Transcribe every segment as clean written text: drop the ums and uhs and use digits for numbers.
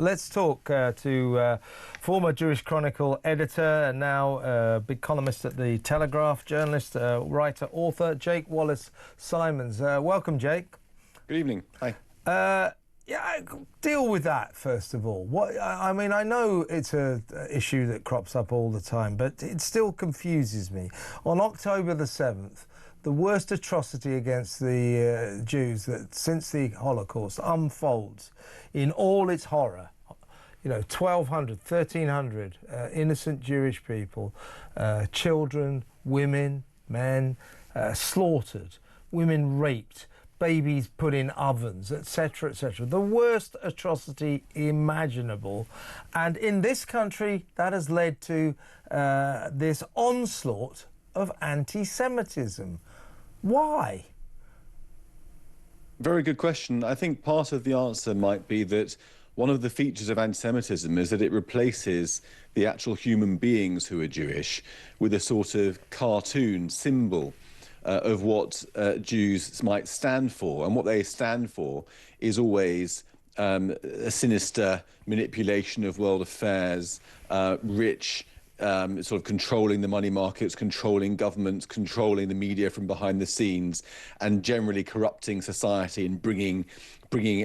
Let's talk to former Jewish Chronicle editor and now big columnist at the Telegraph, journalist, writer, author, Jake Wallace-Simons. Welcome, Jake. Good evening. Hi. Yeah, deal with that first of all. I mean, I know it's an issue that crops up all the time, but it still confuses me. On October the 7th, the worst atrocity against the Jews that since the Holocaust unfolds in all its horror. You know, 1,200, 1,300 innocent Jewish people, children, women, men, slaughtered, women raped, babies put in ovens, etc., etc. The worst atrocity imaginable. And in this country, that has led to this onslaught of anti-Semitism. Why? Very good question. I think part of the answer might be that one of the features of anti-Semitism is that it replaces the actual human beings who are Jewish with a sort of cartoon symbol of what Jews might stand for. And what they stand for is always a sinister manipulation of world affairs, rich, sort of controlling the money markets, controlling governments, controlling the media from behind the scenes, and generally corrupting society and bringing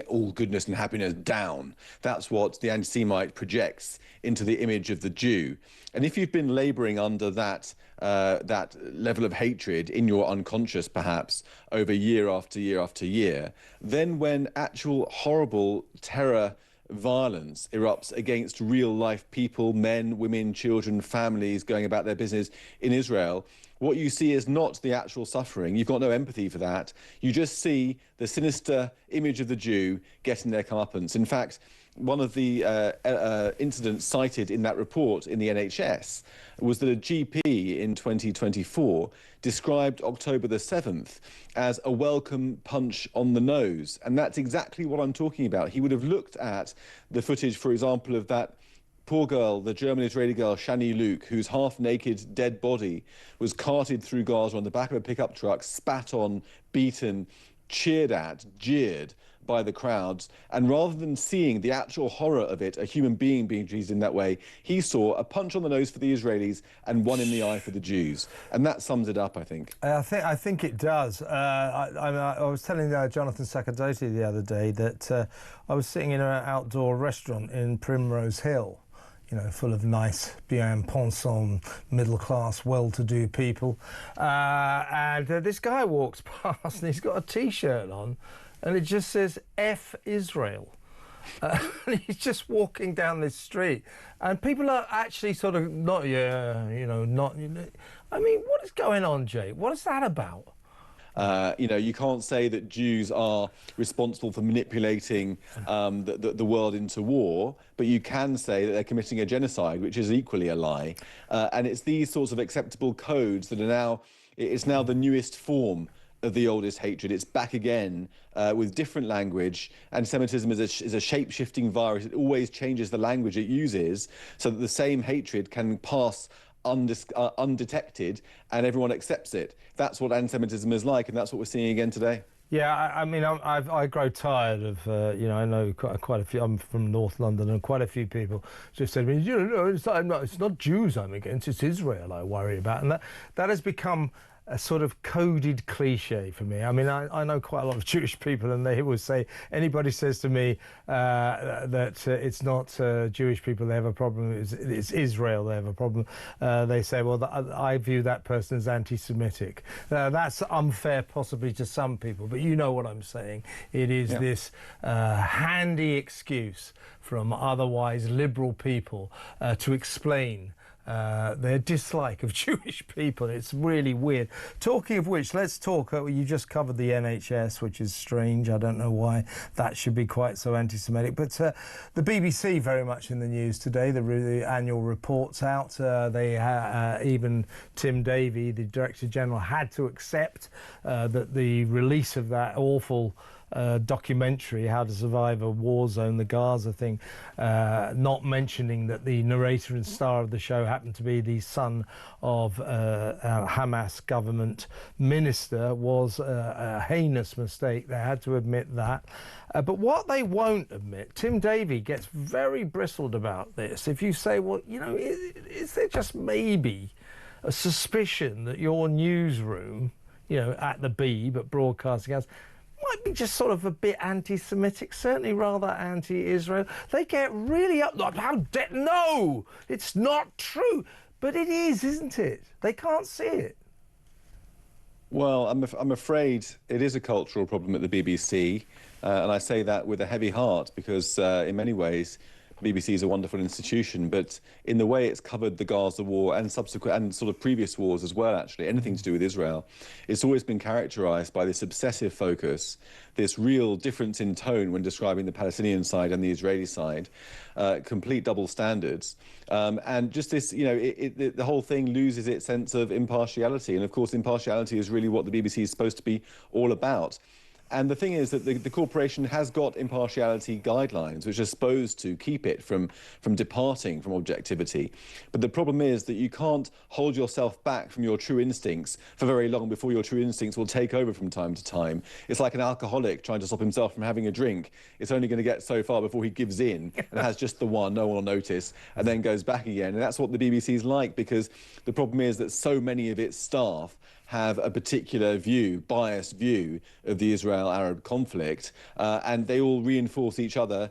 all goodness and happiness down. That's what the anti-Semite projects into the image of the Jew. And if you've been labouring under that level of hatred in your unconscious, perhaps, over year after year after year, then when actual horrible terror violence erupts against real-life people, men, women, children, families going about their business in Israel, what you see is not the actual suffering. You've got no empathy for that. You just see the sinister image of the Jew getting their comeuppance. In fact, one of the incidents cited in that report in the NHS was that a GP in 2024 described October the 7th as a welcome punch on the nose. And that's exactly what I'm talking about. He would have looked at the footage, for example, of that poor girl, the German-Israeli girl, Shani Luke, whose half-naked dead body was carted through Gaza on the back of a pickup truck, spat on, beaten, cheered at, jeered by the crowds. And rather than seeing the actual horror of it, a human being being treated in that way, he saw a punch on the nose for the Israelis and one in the eye for the Jews. And that sums it up, I think. I think it does. I was telling Jonathan Sacerdoti the other day that I was sitting in an outdoor restaurant in Primrose Hill, you know, full of nice, bien pensant, middle-class, well-to-do people. And this guy walks past and he's got a T-shirt on and it just says, F Israel. And he's just walking down this street. And people are actually sort of not. I mean, what is going on, Jay? What is that about? You know, you can't say that Jews are responsible for manipulating the world into war, but you can say that they're committing a genocide, which is equally a lie. And it's these sorts of acceptable codes that are now, it's now the newest form of the oldest hatred. It's back again with different language. Anti-Semitism is a shape-shifting virus. It always changes the language it uses so that the same hatred can pass undetected and everyone accepts it. That's what anti-Semitism is like, and that's what we're seeing again today. Yeah, I mean, I grow tired of, you know, I know quite a few, I'm from North London, and quite a few people just said to me, you know, it's not Jews I'm against, it's Israel I worry about. And that has become a sort of coded cliche for me. I mean, I know quite a lot of Jewish people, and they always say, anybody says to me that it's not Jewish people they have a problem, it's Israel they have a problem, they say, well, I view that person as anti-Semitic. That's unfair possibly to some people, but you know what I'm saying. It is this handy excuse from otherwise liberal people to explain their dislike of Jewish people. It's really weird. Talking of which, let's talk. You just covered the NHS, which is strange. I don't know why that should be quite so anti-Semitic. But the BBC very much in the news today. The annual report's out. Even Tim Davie, the Director General, had to accept that the release of that awful documentary, How to Survive a War Zone, the Gaza thing, not mentioning that the narrator and star of the show happened to be the son of a Hamas government minister, was a heinous mistake. They had to admit that. But what they won't admit, Tim Davie gets very bristled about this. If you say, well, you know, is there just maybe a suspicion that your newsroom, you know, at the Beeb, at Broadcasting House, might be just sort of a bit anti-Semitic, certainly rather anti-Israel. They get really up, like, no, it's not true. But it is, isn't it? They can't see it. Well, I'm afraid it is a cultural problem at the BBC, and I say that with a heavy heart because in many ways the BBC is a wonderful institution, but in the way it's covered the Gaza war and subsequent and sort of previous wars as well, actually, anything to do with Israel, it's always been characterised by this obsessive focus, this real difference in tone when describing the Palestinian side and the Israeli side, complete double standards, and just this, you know, the whole thing loses its sense of impartiality, and of course impartiality is really what the BBC is supposed to be all about. And the thing is that the corporation has got impartiality guidelines, which are supposed to keep it from departing from objectivity. But the problem is that you can't hold yourself back from your true instincts for very long before your true instincts will take over from time to time. It's like an alcoholic trying to stop himself from having a drink. It's only going to get so far before he gives in and has just the one, no one will notice, and then goes back again. And that's what the BBC is like, because the problem is that so many of its staff have a particular view, biased view of the Israel-Arab conflict, and they all reinforce each other's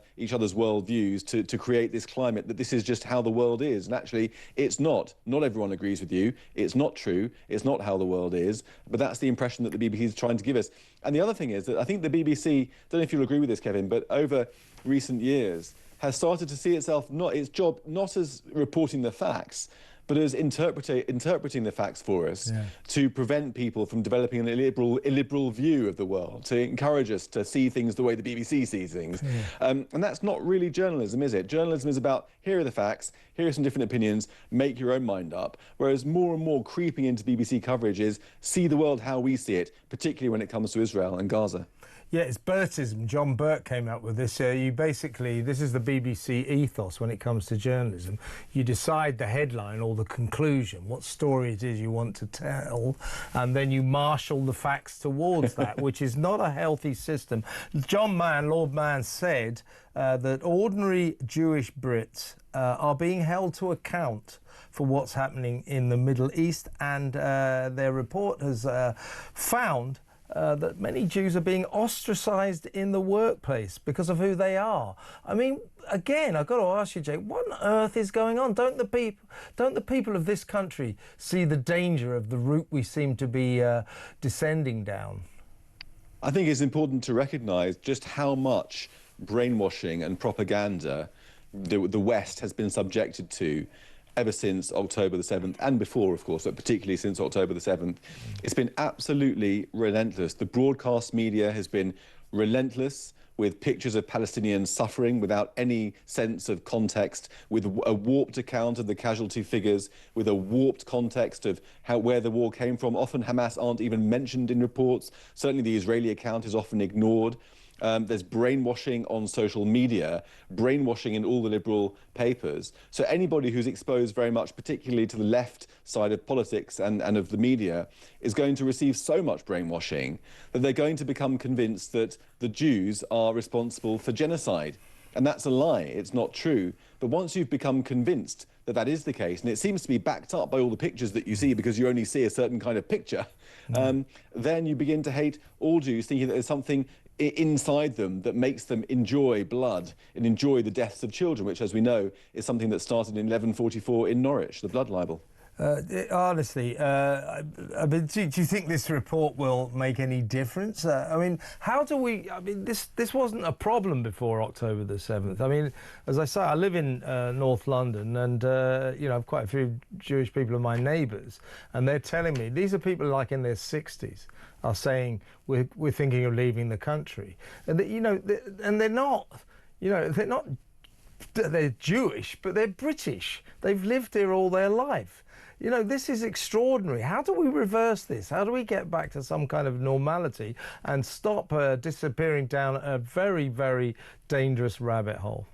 worldviews to create this climate that this is just how the world is. And actually, it's not. Not everyone agrees with you. It's not true. It's not how the world is. But that's the impression that the BBC is trying to give us. And the other thing is that I think the BBC, I don't know if you'll agree with this, Kevin, but over recent years has started to see itself, its job not as reporting the facts, but as interpreting the facts for us, to prevent people from developing an illiberal view of the world, to encourage us to see things the way the BBC sees things. And that's not really journalism, is it? Journalism is about, here are the facts, here are some different opinions, make your own mind up. Whereas more and more creeping into BBC coverage is see the world how we see it, particularly when it comes to Israel and Gaza. Yeah, it's Burtism. John Burt came up with this. You basically, this is the BBC ethos when it comes to journalism. You decide the headline or the conclusion, what story it is you want to tell, and then you marshal the facts towards that, which is not a healthy system. Lord Mann said that ordinary Jewish Brits are being held to account for what's happening in the Middle East, and their report has found that many Jews are being ostracised in the workplace because of who they are. I mean, again, I've got to ask you, Jake, what on earth is going on? Don't the people of this country see the danger of the route we seem to be descending down? I think it's important to recognise just how much brainwashing and propaganda the West has been subjected to ever since October the 7th, and before, of course, but particularly since October the 7th. It's been absolutely relentless. The broadcast media has been relentless, with pictures of Palestinians suffering without any sense of context, with a warped account of the casualty figures, with a warped context of where the war came from. Often Hamas aren't even mentioned in reports. Certainly the Israeli account is often ignored. There's brainwashing on social media, brainwashing in all the liberal papers. So anybody who's exposed very much, particularly to the left side of politics and of the media, is going to receive so much brainwashing that they're going to become convinced that the Jews are responsible for genocide. And that's a lie. It's not true. But once you've become convinced that that is the case, and it seems to be backed up by all the pictures that you see because you only see a certain kind of picture, then you begin to hate all Jews, thinking that there's something inside them that makes them enjoy blood and enjoy the deaths of children, which, as we know, is something that started in 1144 in Norwich, the blood libel. Honestly, I mean, do you think this report will make any difference? I mean, how do we... I mean, this wasn't a problem before October the 7th. I mean, as I say, I live in North London, and, you know, I've quite a few Jewish people are my neighbours, and they're telling me, these are people like in their 60s, are saying, we're thinking of leaving the country. And, you know, and they're not, you know, they're Jewish, but they're British. They've lived here all their life. You know, this is extraordinary. How do we reverse this? How do we get back to some kind of normality and stop disappearing down a very, very dangerous rabbit hole?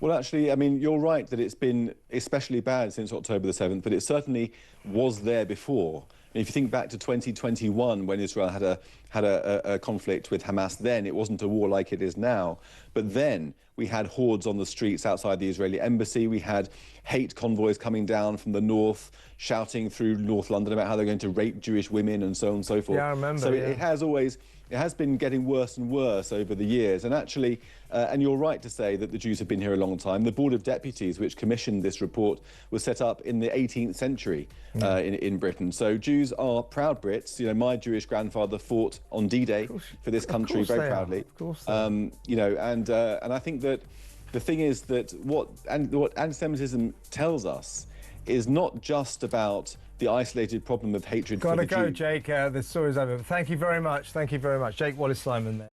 Well, actually, I mean, you're right that it's been especially bad since October the 7th, but it certainly was there before. And if you think back to 2021, when Israel had a conflict with Hamas, then it wasn't a war like it is now. But then we had hordes on the streets outside the Israeli embassy. We had hate convoys coming down from the north, shouting through North London about how they're going to rape Jewish women and so on and so forth. Yeah, I remember. So it has been getting worse and worse over the years. And actually, and you're right to say that the Jews have been here a long time. The Board of Deputies, which commissioned this report, was set up in the 18th century in Britain. So Jews are proud Brits. You know, my Jewish grandfather fought on D-Day for this country very proudly. Of course you know, and I think that the thing is that what anti-Semitism tells us is not just about the isolated problem of hatred for the Jews. Gotta go, Jake. The story's over. Thank you very much. Thank you very much. Jake Wallace-Simon there.